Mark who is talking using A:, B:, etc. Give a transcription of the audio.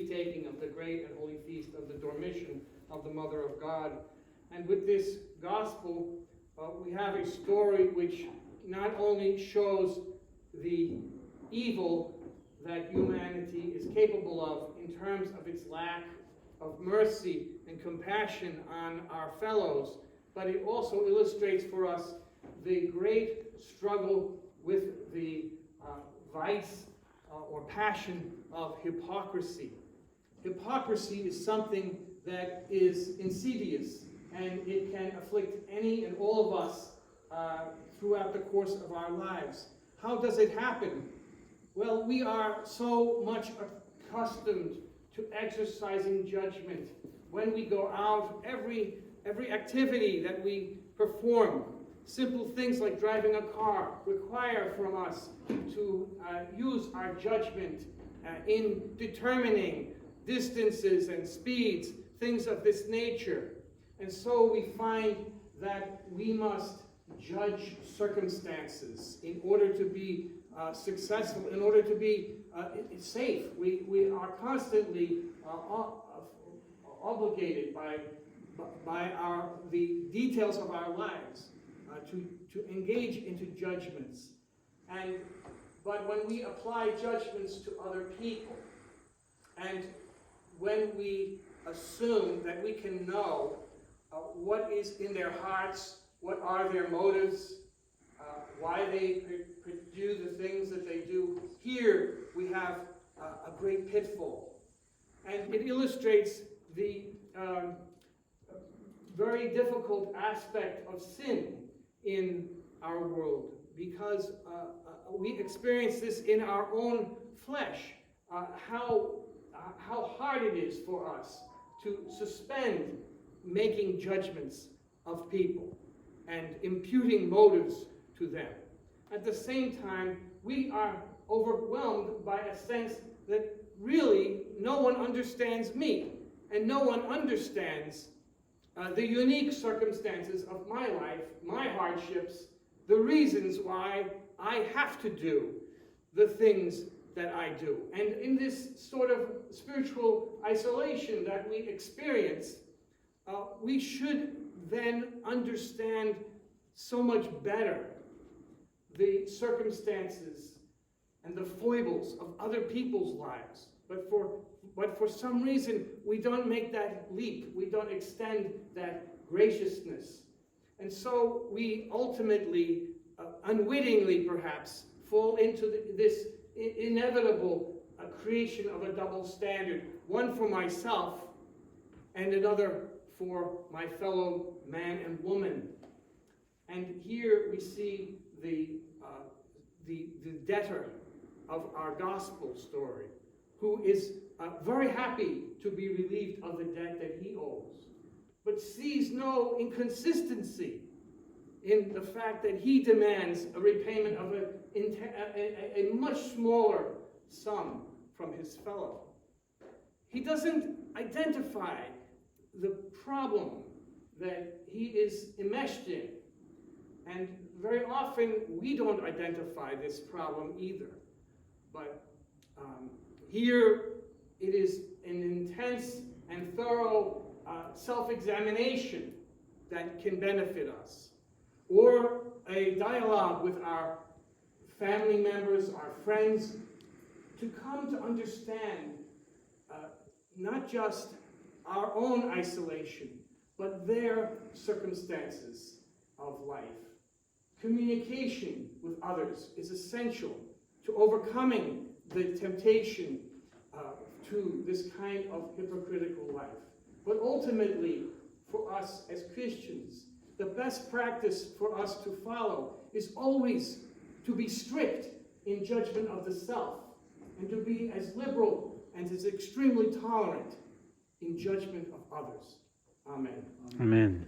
A: taking of the great and holy feast of the Dormition of the Mother of God. And with this gospel, we have a story which not only shows the evil that humanity is capable of in terms of its lack of mercy and compassion on our fellows, but it also illustrates for us the great struggle with the vice or passion of hypocrisy. Hypocrisy is something that is insidious, and it can afflict any and all of us throughout the course of our lives. How does it happen? Well, we are so much accustomed to exercising judgment. When we go out, every activity that we perform, simple things like driving a car, require from us to use our judgment in determining distances and speeds, things of this nature. And so we find that we must judge circumstances in order to be successful, in order to be safe. We are constantly obligated by the details of our lives to engage into judgments. But when we apply judgments to other people, and when we assume that we can know what is in their hearts, what are their motives, why they do the things that they do, here we have a great pitfall. And it illustrates the very difficult aspect of sin in our world, because we experience this in our own flesh, how hard it is for us to suspend making judgments of people and imputing motives to them. At the same time, we are overwhelmed by a sense that really no one understands me, and no one understands the unique circumstances of my life, my hardships, the reasons why I have to do the things that I do. And in this sort of spiritual isolation that we experience, we should then understand so much better the circumstances and the foibles of other people's lives. But for some reason, we don't make that leap. We don't extend that graciousness. And so we ultimately, unwittingly perhaps, fall into this inevitable creation of a double standard, one for myself and another for my fellow man and woman. And here we see the debtor of our gospel story, who is very happy to be relieved of the debt that he owes, but sees no inconsistency in the fact that he demands a repayment of a much smaller sum from his fellow. He doesn't identify the problem that he is enmeshed in. And very often we don't identify this problem either. But here it is an intense and thorough self-examination that can benefit us. Or a dialogue with our family members, our friends, to come to understand not just our own isolation, but their circumstances of life. Communication with others is essential to overcoming the temptation to this kind of hypocritical life. But ultimately, for us as Christians, the best practice for us to follow is always to be strict in judgment of the self, and to be as liberal and as extremely tolerant in judgment of others. Amen.
B: Amen.